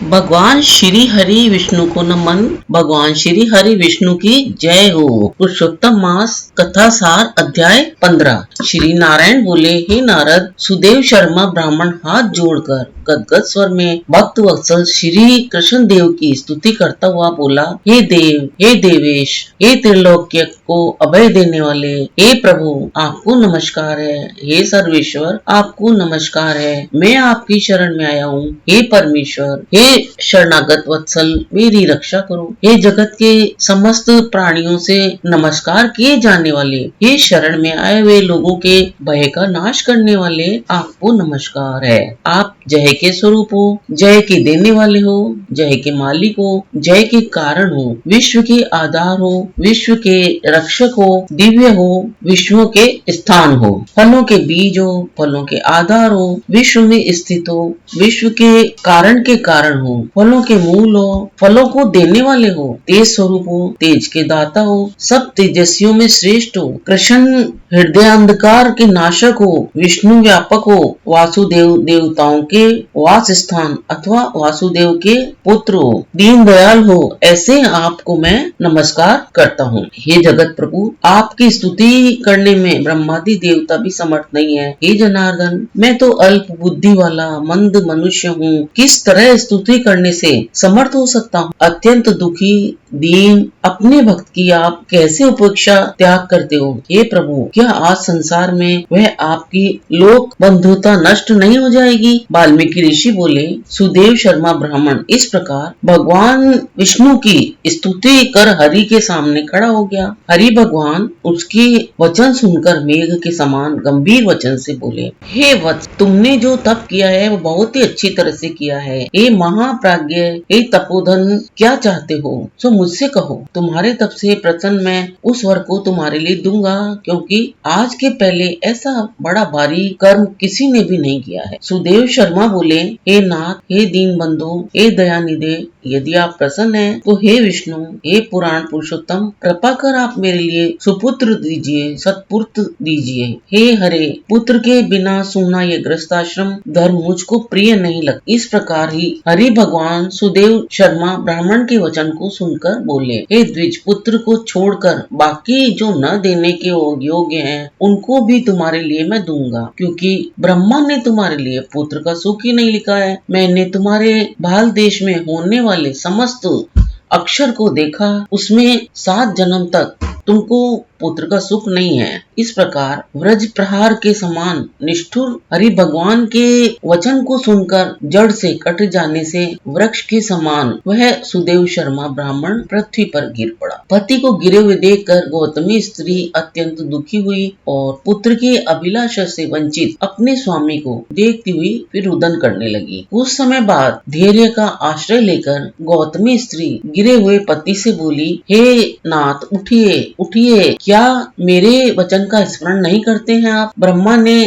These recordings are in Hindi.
भगवान श्री हरि विष्णु को नमन। भगवान श्री हरि विष्णु की जय हो। पुरुषोत्तम मास कथा सार अध्याय 15। श्री नारायण बोले, हे नारद, सुदेव शर्मा ब्राह्मण हाथ जोड़कर गदगद स्वर में भक्त वत्सल श्री कृष्ण देव की स्तुति करता हुआ बोला, हे देव, हे देवेश, हे त्रिलोक्य को अभय देने वाले, हे प्रभु, आपको नमस्कार है। हे सर्वेश्वर, आपको नमस्कार है। मैं आपकी शरण में आया हूँ। हे परमेश्वर, हे शरणागत वत्सल, मेरी रक्षा करो। हे जगत के समस्त प्राणियों से नमस्कार किए जाने वाले, हे शरण में आए हुए लोगों के भय का नाश करने वाले, आपको नमस्कार है। आप जय के स्वरूप हो, जय के देने वाले हो, जय के मालिक हो, जय के कारण हो, विश्व के आधार हो, विश्व के रक्षक हो, दिव्य हो, विश्वों के स्थान हो, फलों के बीज हो, फलों के आधार हो, विश्व में स्थित हो, विश्व के कारण हो, फलों के मूल हो, फलों को देने वाले हो, तेज स्वरूप हो, तेज के दाता हो, सब तेजस्वियों में श्रेष्ठ हो, कृष्ण हृदय अंधकार के नाशक हो, विष्णु व्यापक हो, वासुदेव देवताओं के वास स्थान अथवा वासुदेव के पुत्र हो, दीन दयाल हो, ऐसे आपको मैं नमस्कार करता हूँ। हे जगत प्रभु, आपकी स्तुति करने में ब्रह्मादि देवता भी समर्थ नहीं है। हे जनार्दन, मैं तो अल्प बुद्धि वाला मंद मनुष्य हूँ, किस तरह स्तुति करने से समर्थ हो सकता हूँ। अत्यंत दुखी दीन अपने भक्त की आप कैसे उपेक्षा त्याग करते हो। हे प्रभु, क्या आज संसार में वह आपकी लोक बंधुता नष्ट नहीं हो जाएगी। वाल्मीकि ऋषि बोले, सुदेव शर्मा ब्राह्मण इस प्रकार भगवान विष्णु की स्तुति कर हरि के सामने खड़ा हो गया। हरि भगवान उसकी वचन सुनकर मेघ के समान गंभीर वचन से बोले, हे वत्स, तुमने जो तप किया है वो बहुत ही अच्छी तरह से किया है। हे महाप्राज्ञ, हे तपोधन, क्या चाहते हो सो मुझसे कहो। तुम्हारे तप से प्रसन्न मैं उस वर को तुम्हारे लिए दूंगा, क्योंकि आज के पहले ऐसा बड़ा भारी कर्म किसी ने भी नहीं किया है। सुदेव शर्मा बोले, हे नाथ, हे दीन बंधु, हे दयानिधे, यदि आप प्रसन्न हैं तो हे विष्णु, हे पुराण पुरुषोत्तम, कृपा कर आप मेरे लिए सुपुत्र दीजिए, सत्पुत्र दीजिए। हे हरे, पुत्र के बिना सूना ये गृहस्थाश्रम धर्म मुझको प्रिय नहीं लगता। इस प्रकार ही हरि भगवान सुदेव शर्मा ब्राह्मण के वचन को सुनकर बोले, हे द्विज, पुत्र को छोड़कर बाकी जो न देने के योग्य हैं उनको भी तुम्हारे लिए मैं दूंगा, क्योंकि ब्रह्मा ने तुम्हारे लिए पुत्र का सुख ही नहीं लिखा है। मैंने तुम्हारे भाल देश में होने वाले समस्त अक्षर को देखा, उसमें 7 जन्म तक तुमको पुत्र का सुख नहीं है। इस प्रकार व्रज प्रहार के समान निष्ठुर हरि भगवान के वचन को सुनकर जड़ से कट जाने से वृक्ष के समान वह सुदेव शर्मा ब्राह्मण पृथ्वी पर गिर पड़ा। पति को गिरे हुए देखकर गौतमी स्त्री अत्यंत दुखी हुई और पुत्र के अभिलाषा से वंचित अपने स्वामी को देखती हुई फिर रुदन करने लगी। कुछ समय बाद धैर्य का आश्रय लेकर गौतमी स्त्री गिरे हुए पति से बोली, हे नाथ, उठिए उठिए, क्या मेरे वचन का स्मरण नहीं करते हैं आप। ब्रह्मा ने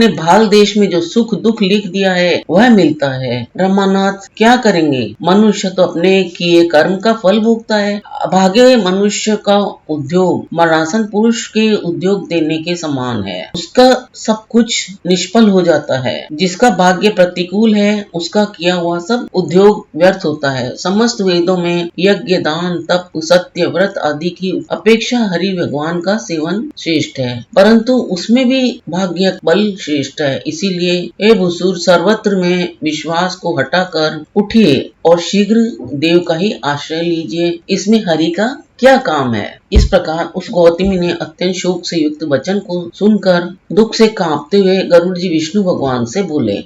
भाल देश में जो सुख दुख लिख दिया है वह मिलता है। ब्रह्मानाथ, क्या करेंगे। मनुष्य तो अपने किए कर्म का फल भोगता है। अभागे मनुष्य का उद्योग मरणासन पुरुष के उद्योग देने के समान है। उसका सब कुछ निष्फल हो जाता है। जिसका भाग्य प्रतिकूल है उसका किया हुआ सब उद्योग व्यर्थ होता है। समस्त वेदों में यज्ञ, दान, तप, सत्य, व्रत आदि की अपेक्षा हरि भगवान का सेवन श्रेष्ठ है, परंतु उसमें भी भाग्य बल श्रेष्ठ है। इसीलिए हे भूसुर, सर्वत्र में विश्वास को हटाकर उठिए और शीघ्र देव का ही आश्रय लीजिए। इसमें हरि का क्या काम है। इस प्रकार उस गौतमी ने अत्यंत शोक से युक्त वचन को सुनकर दुख से कांपते हुए गरुड़ जी विष्णु भगवान से बोले,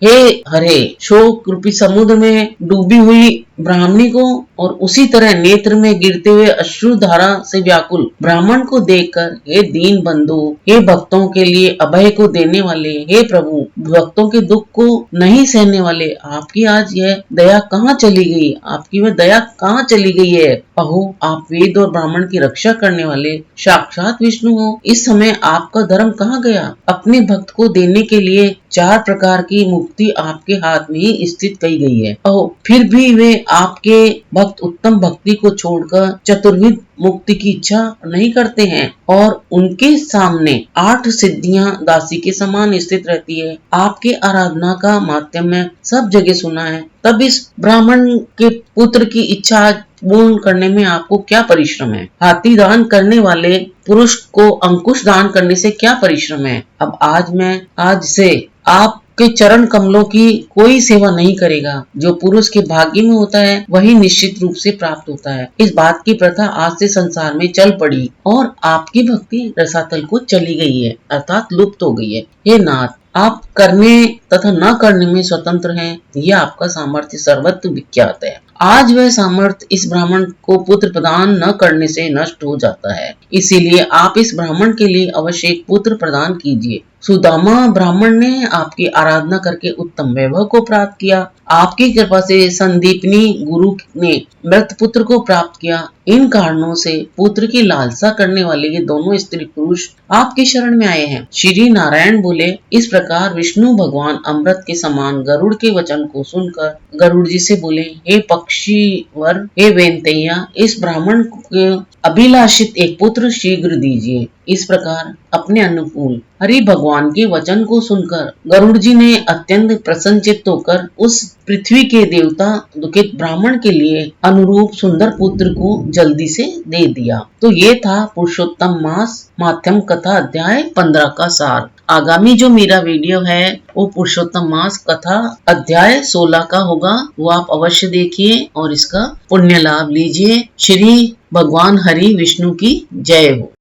हे हरे, शोक रूपी समुद्र में डूबी हुई ब्राह्मणी को और उसी तरह नेत्र में गिरते हुए अश्रु धारा से व्याकुल ब्राह्मण को देखकर, हे दीन बंधु, हे भक्तों के लिए अभय को देने वाले, हे प्रभु, भक्तों के दुख को नहीं सहने वाले, आपकी आज यह दया कहाँ चली गई। आपकी वह दया कहाँ चली गई है। अहो, आप वेद और ब्राह्मण की रक्षा करने वाले साक्षात विष्णु हो। इस समय आपका धर्म कहाँ गया। अपने भक्त को देने के लिए 4 प्रकार की मुक्ति आपके हाथ में ही स्थित कही गई है। अहो, फिर भी वे आपके भक्त उत्तम भक्ति को छोड़कर चतुर्विध मुक्ति की इच्छा नहीं करते हैं और उनके सामने 8 सिद्धियां दासी के समान स्थित रहती है। आपके आराधना का माध्यम सब जगह सुना है, तब इस ब्राह्मण के पुत्र की इच्छा पूर्ण करने में आपको क्या परिश्रम है? हाथी दान करने वाले पुरुष को अंकुश दान करने से क्या परिश्रम है? अब आज से आपके चरण कमलों की कोई सेवा नहीं करेगा। जो पुरुष के भाग्य में होता है वही निश्चित रूप से प्राप्त होता है। इस बात की प्रथा आज से संसार में चल पड़ी और आपकी भक्ति रसातल को चली गई है, अर्थात लुप्त हो गई है। हे नाथ, आप करने तथा न करने में स्वतंत्र हैं। यह आपका सामर्थ्य सर्वत्र विख्यात है। आज वह सामर्थ्य इस ब्राह्मण को पुत्र प्रदान न करने से नष्ट हो जाता है। इसीलिए आप इस ब्राह्मण के लिए अवश्य एक पुत्र प्रदान कीजिए। सुदामा ब्राह्मण ने आपकी आराधना करके उत्तम वैभव को प्राप्त किया। आपकी कृपा से संदीपनी गुरु ने मृत पुत्र को प्राप्त किया। इन कारणों से पुत्र की लालसा करने वाले ये दोनों स्त्री पुरुष आपके शरण में आए हैं। श्री नारायण बोले, इस प्रकार विष्णु भगवान अमृत के समान गरुड़ के वचन को सुनकर गरुड़ जी से बोले, हे पक्षीवर, हे वेंतैया, इस ब्राह्मण को अभिलाषित एक पुत्र शीघ्र दीजिए। इस प्रकार अपने अनुकूल हरि भगवान के वचन को सुनकर गरुड़ जी ने अत्यंत प्रसन्नचित्त होकर उस पृथ्वी के देवता दुखित ब्राह्मण के लिए अनुरूप सुंदर पुत्र को जल्दी से दे दिया। तो ये था पुरुषोत्तम मास माध्यम कथा अध्याय 15 का सार। आगामी जो मेरा वीडियो है वो पुरुषोत्तम मास कथा अध्याय 16 का होगा। वो आप अवश्य देखिए और इसका पुण्य लाभ लीजिए। श्री भगवान हरि विष्णु की जय हो।